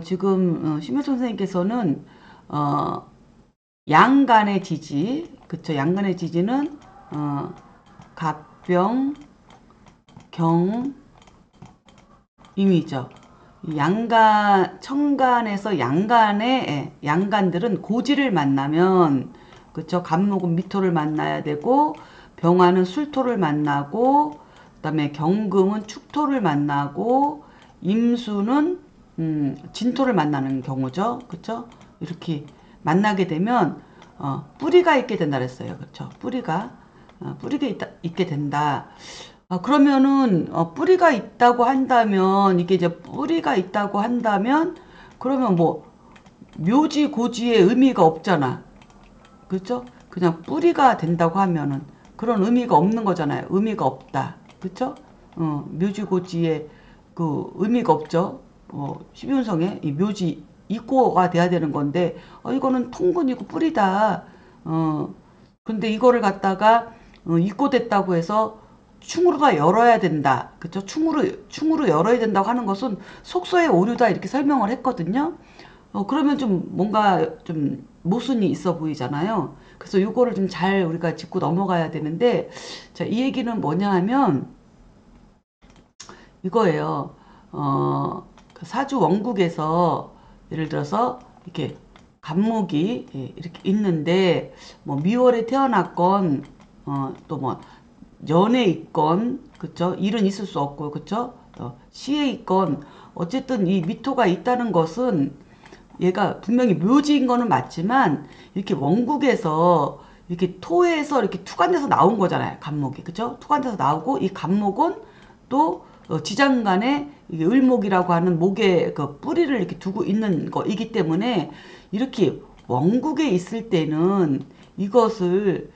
지금 심효 선생님께서는 어, 양간의 지지, 그쵸? 양간의 지지는 갑병, 경, 임이죠. 양간, 천간에서 양간의 양간들은 고지를 만나면, 그쵸? 갑목은 미토를 만나야 되고, 병화는 술토를 만나고, 그다음에 경금은 축토를 만나고, 임수는 진토를 만나는 경우죠. 그쵸? 이렇게 만나게 되면 뿌리가 있게 된다 그랬어요. 그쵸? 뿌리가 있게 된다. 그러면은 뿌리가 있다고 한다면 이게 이제 뿌리가 있다고 한다면 그러면 뭐 묘지 고지의 의미가 없잖아. 그렇죠? 그냥 뿌리가 된다고 하면은 그런 의미가 없는 거잖아요. 의미가 없다. 그렇죠? 묘지 고지의 그 의미가 없죠. 12운성에 이 묘지 이꼬가 돼야 되는 건데 이거는 통근이고 뿌리다. 근데 이거를 갖다가 이꼬됐다고 해서 충으로 다 열어야 된다. 그쵸? 충으로 열어야 된다고 하는 것은 속소의 오류다. 이렇게 설명을 했거든요. 그러면 좀 뭔가 좀 모순이 있어 보이잖아요. 그래서 요거를 좀 잘 우리가 짚고 넘어가야 되는데, 자, 이 얘기는 뭐냐 하면, 이거예요. 그 사주 원국에서, 예를 들어서, 이렇게, 갑목이, 이렇게 있는데, 뭐, 미월에 태어났건, 또 뭐, 연에 있건, 그쵸? 일은 있을 수 없고, 그쵸? 시에 있건, 어쨌든 이 미토가 있다는 것은, 얘가 분명히 묘지인 거는 맞지만 이렇게 원국에서 이렇게 토에서 이렇게 투관돼서 나온 거잖아요. 갑목이. 그죠? 투관돼서 나오고 이 갑목은 또 지장간에 이게 을목이라고 하는 목에 그 뿌리를 이렇게 두고 있는 거이기 때문에 이렇게 원국에 있을 때는 이것을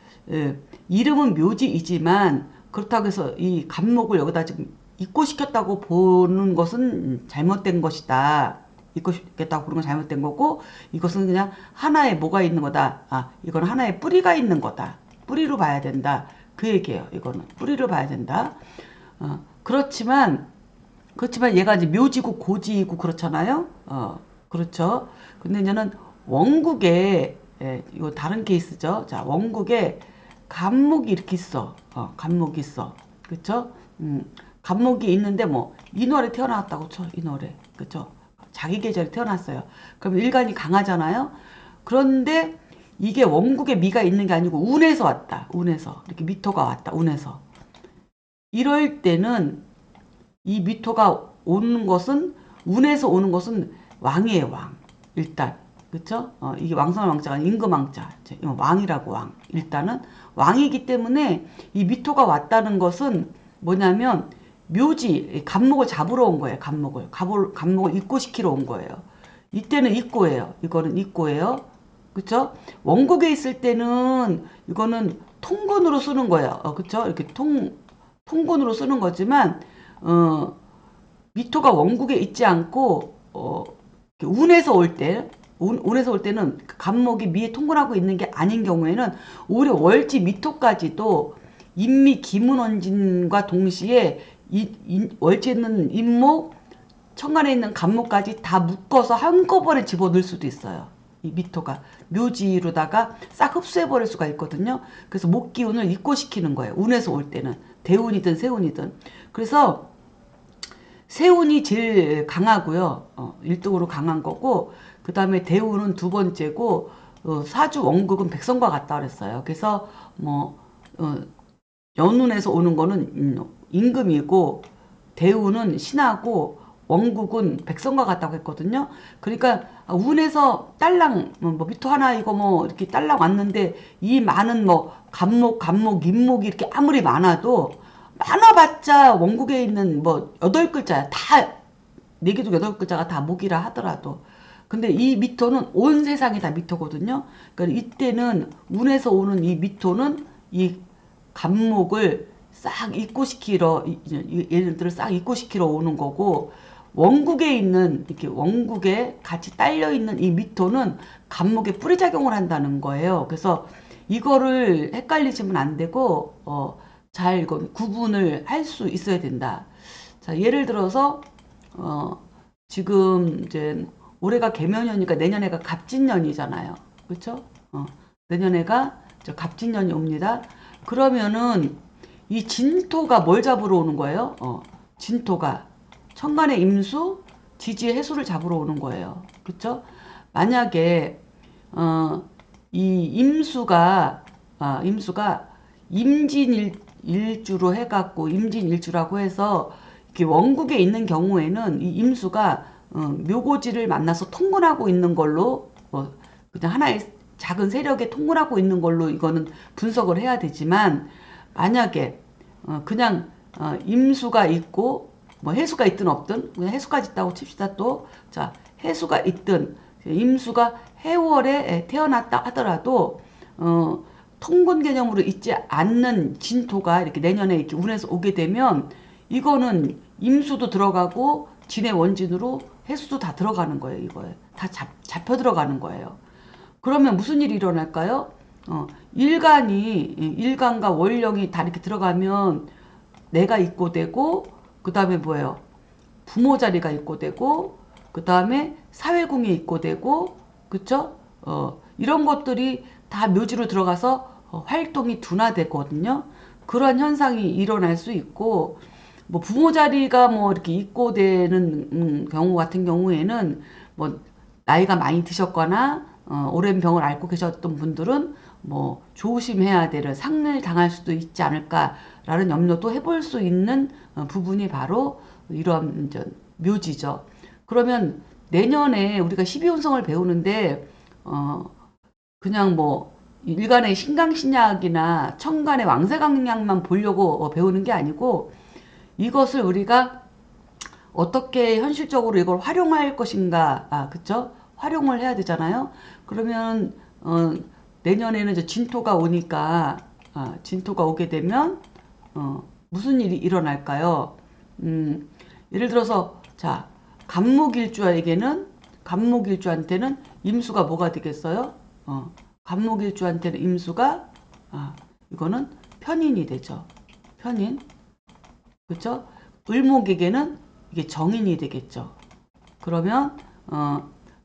이름은 묘지이지만 그렇다고 해서 이 갑목을 여기다 지금 입고시켰다고 보는 것은 잘못된 것이다. 있겠다고 그런 건 잘못된 거고 이것은 그냥 하나의 뭐가 있는 거다. 이건 하나의 뿌리가 있는 거다. 뿌리로 봐야 된다. 그 얘기예요. 이거는 뿌리를 봐야 된다. 그렇지만 얘가 이제 묘지고 고지이고 그렇잖아요. 그렇죠. 근데 이제는 원국에 이거 다른 케이스죠. 자, 원국에 갑목이 이렇게 있어. 갑목이 있어. 그렇죠? 갑목이 있는데 뭐 인월에 태어났다고 쳐. 인월에. 그렇죠? 자기 계절에 태어났어요. 그럼 일간이 강하잖아요. 그런데 이게 원국에 미가 있는 게 아니고 운에서 왔다. 운에서. 이렇게 미토가 왔다. 운에서. 이럴 때는 이 미토가 오는 것은 운에서 오는 것은 왕이에요. 왕. 일단. 그쵸? 이게 왕성한 왕자가 아니라 임금왕자. 왕이라고 왕. 일단은 왕이기 때문에 이 미토가 왔다는 것은 뭐냐면 묘지, 갑목을 잡으러 온 거예요. 갑목을 입고시키러 온 거예요. 이때는 입고예요. 이거는 입고예요. 그쵸? 원국에 있을 때는 이거는 통근으로 쓰는 거예요. 그쵸? 이렇게 통근으로 쓰는 거지만, 미토가 원국에 있지 않고, 운에서 올 때, 운에서 올 때는 갑목이 미에 통근하고 있는 게 아닌 경우에는 오히려 월지 미토까지도 인미 기문원진과 동시에 월지에 있는 인목, 천간에 있는 간목까지 다 묶어서 한꺼번에 집어넣을 수도 있어요. 이 미토가 묘지로다가 싹 흡수해버릴 수가 있거든요. 그래서 목기운을 입고시키는 거예요. 운에서 올 때는 대운이든 세운이든. 그래서 세운이 제일 강하고요. 1등으로 강한 거고 그 다음에 대운은 두 번째고 사주 원국은 백성과 같다 그랬어요. 그래서 뭐 연운에서 오는 거는 임금이고 대우는 신하고 원국은 백성과 같다고 했거든요. 그러니까 운에서 딸랑 뭐 미토 하나 이거 뭐 이렇게 딸랑 왔는데 이 많은 뭐 간목, 임목이 이렇게 아무리 많아봤자 원국에 있는 뭐 8글자야. 다 4개 중 8글자가 다 목이라 하더라도 근데 이 미토는 온 세상이 다 미토거든요. 그러니까 이때는 운에서 오는 이 미토는 이 간목을 싹 입고시키러 얘네들을 싹 입고시키러 오는 거고 원국에 있는 이렇게 원국에 같이 딸려 있는 이 미토는 간목에 뿌리 작용을 한다는 거예요. 그래서 이거를 헷갈리시면 안 되고 잘 이건 구분을 할 수 있어야 된다. 자, 예를 들어서 지금 이제 올해가 개면이니까 내년에가 갑진년이잖아요. 그렇죠? 내년에가 갑진년이 옵니다. 그러면은 이 진토가 뭘 잡으러 오는 거예요? 진토가 천간의 임수, 지지의 해수를 잡으러 오는 거예요. 그쵸? 만약에 이 임수가 임진일주로 해갖고 임진일주라고 해서 이렇게 원국에 있는 경우에는 이 임수가 묘고지를 만나서 통근하고 있는 걸로 그냥 하나의 작은 세력에 통근하고 있는 걸로 이거는 분석을 해야 되지만 만약에 그냥 임수가 있고 뭐 해수가 있든 없든 그냥 해수까지 있다고 칩시다. 또 자 해수가 있든 임수가 해월에 태어났다 하더라도 통분 개념으로 있지 않는 진토가 이렇게 내년에 이렇게 운에서 오게 되면 이거는 임수도 들어가고 진의 원진으로 해수도 다 들어가는 거예요. 이거에 다 잡혀 들어가는 거예요. 그러면 무슨 일이 일어날까요? 일간과 월령이 다 이렇게 들어가면 내가 있고 되고 그 다음에 뭐예요? 부모 자리가 있고 되고 그 다음에 사회궁이 있고 되고 그쵸? 이런 것들이 다 묘지로 들어가서 활동이 둔화되거든요. 그런 현상이 일어날 수 있고 뭐 부모 자리가 뭐 이렇게 입고되는 경우 같은 경우에는 뭐 나이가 많이 드셨거나 오랜 병을 앓고 계셨던 분들은 뭐 조심해야 될 상을 당할 수도 있지 않을까라는 염려도 해볼 수 있는 부분이 바로 이런 묘지죠. 그러면 내년에 우리가 12운성을 배우는데 그냥 뭐 일간의 신강신약이나 천간의 왕세강약만 보려고 배우는 게 아니고 이것을 우리가 어떻게 현실적으로 이걸 활용할 것인가, 그쵸? 활용을 해야 되잖아요. 그러면 내년에는 이제 진토가 오니까 진토가 오게 되면 무슨 일이 일어날까요? 예를 들어서 자 간목일주한테는 임수가 뭐가 되겠어요? 간목일주한테는 임수가 이거는 편인이 되죠. 편인. 그쵸? 을목에게는 이게 정인이 되겠죠. 그러면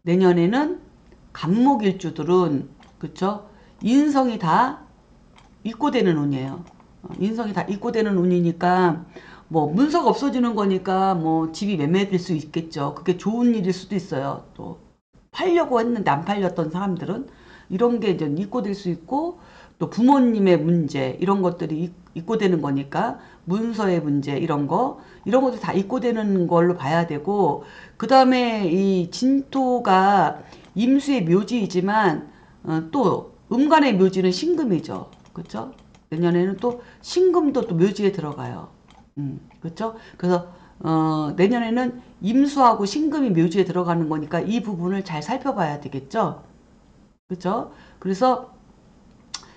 내년에는 간목일주들은 그쵸? 인성이 다 입고되는 운이에요. 인성이 다 입고되는 운이니까 뭐 문서가 없어지는 거니까 뭐 집이 매매될 수 있겠죠. 그게 좋은 일일 수도 있어요. 또 팔려고 했는데 안 팔렸던 사람들은 이런 게 이제 입고될 수 있고 또 부모님의 문제 이런 것들이 입고되는 거니까 문서의 문제 이런 것도 다 입고되는 걸로 봐야 되고 그 다음에 이 진토가 임수의 묘지이지만 또 음간의 묘지는 신금이죠. 그렇죠? 내년에는 또 신금도 또 묘지에 들어가요. 그렇죠? 그래서 내년에는 임수하고 신금이 묘지에 들어가는 거니까 이 부분을 잘 살펴봐야 되겠죠. 그렇죠? 그래서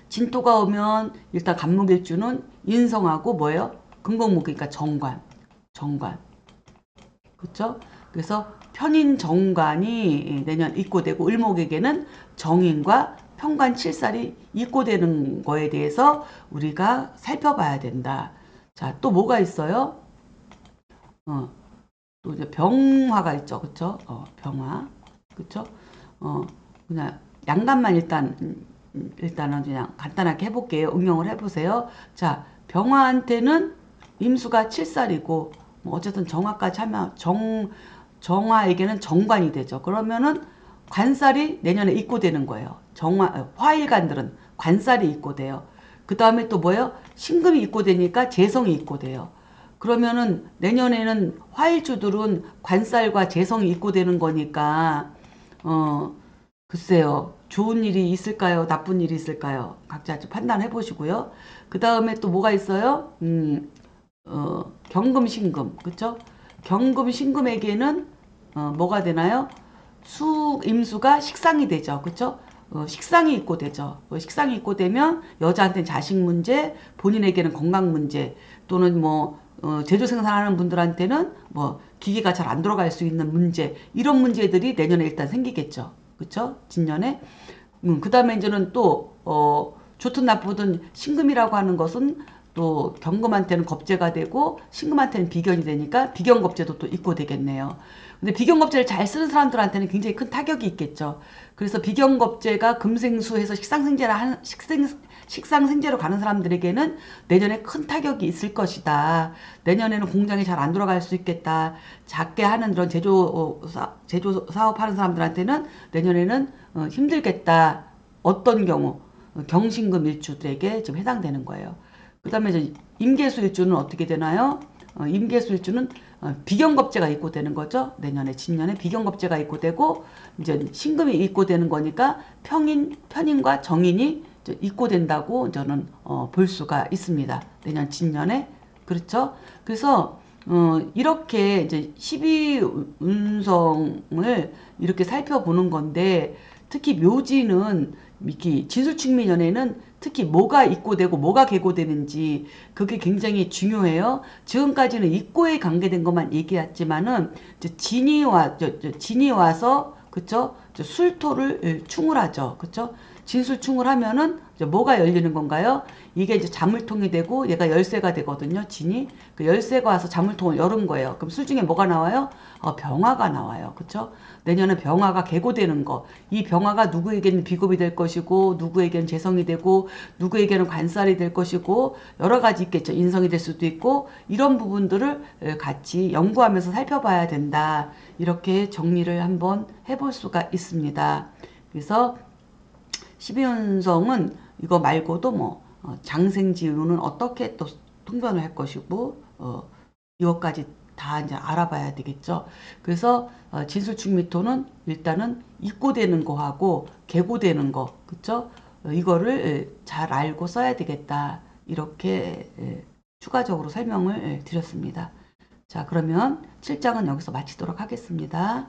진토가 오면 일단 간목일주는 인성하고 뭐예요? 금목목이니까 정관. 그렇죠? 그래서 편인 정관이 내년 입고되고 을목에게는 정인과 편관 칠살이 입고되는 거에 대해서 우리가 살펴봐야 된다. 자, 또 뭐가 있어요? 또 이제 병화가 있죠. 그쵸? 병화. 그쵸? 그냥 양간만 일단은 그냥 간단하게 해볼게요. 응용을 해보세요. 자, 병화한테는 임수가 7살이고, 뭐 어쨌든 정화까지 하면, 정화에게는 정관이 되죠. 그러면은 관살이 내년에 입고되는 거예요. 화일간들은 관살이 입고돼요. 그 다음에 또 뭐예요? 신금이 입고되니까 재성이 입고돼요. 그러면은 내년에는 화일주들은 관살과 재성이 입고되는 거니까 글쎄요. 좋은 일이 있을까요? 나쁜 일이 있을까요? 각자 좀 판단해 보시고요. 그 다음에 또 뭐가 있어요? 경금, 신금. 그쵸? 경금, 신금에게는 뭐가 되나요? 임수가 식상이 되죠. 그쵸? 식상이 있고 되죠. 식상이 있고 되면 여자한테는 자식 문제, 본인에게는 건강 문제, 또는 뭐 제조 생산하는 분들한테는 뭐 기계가 잘 안 돌아갈 수 있는 문제, 이런 문제들이 내년에 일단 생기겠죠. 그쵸? 진년에. 그 다음에 이제는 또 좋든 나쁘든 신금이라고 하는 것은 또 경금한테는 겁재가 되고 신금한테는 비견이 되니까 비견겁재도 또 있고 되겠네요. 근데 비견겁재를 잘 쓰는 사람들한테는 굉장히 큰 타격이 있겠죠. 그래서 비견겁재가 금생수해서 식상생재로 가는 사람들에게는 내년에 큰 타격이 있을 것이다. 내년에는 공장이 잘 안 돌아갈 수 있겠다. 작게 하는 그런 제조 사업 하는 사람들한테는 내년에는 힘들겠다. 어떤 경우 경신금 일주들에게 지금 해당되는 거예요. 그 다음에 이제 임계수 일주는 어떻게 되나요? 임계수 일주는 비견겁재가 있고 되는 거죠. 내년에 진년에 비견겁재가 있고 되고 이제 신금이 있고 되는 거니까 편인과 정인이 있고 된다고 저는 볼 수가 있습니다. 내년 진년에 그렇죠. 그래서 이렇게 이제 12운성을 이렇게 살펴보는 건데 특히 묘지는 이렇게 진술축미년에는 특히 뭐가 입고되고 뭐가 개고되는지 그게 굉장히 중요해요. 지금까지는 입고에 관계된 것만 얘기했지만은 진이 와서 그쵸? 술토를 충을 하죠. 그쵸? 진술충을 하면은 뭐가 열리는 건가요? 이게 이제 자물통이 되고 얘가 열쇠가 되거든요. 진이. 그 열쇠가 와서 자물통을 열은 거예요. 그럼 술 중에 뭐가 나와요? 병화가 나와요. 그쵸? 내년에 병화가 개고되는 거. 이 병화가 누구에게는 비겁이 될 것이고 누구에게는 재성이 되고 누구에게는 관살이 될 것이고 여러 가지 있겠죠. 인성이 될 수도 있고 이런 부분들을 같이 연구하면서 살펴봐야 된다. 이렇게 정리를 한번 해볼 수가 있습니다. 그래서 12운성은 이거 말고도 뭐 장생지운은 어떻게 또 통변을 할 것이고 이것까지 다 이제 알아봐야 되겠죠. 그래서 진술충미토는 일단은 입고되는 거하고 개고되는 거, 그쵸? 이거를 잘 알고 써야 되겠다. 이렇게 추가적으로 설명을 드렸습니다. 자, 그러면 7장은 여기서 마치도록 하겠습니다.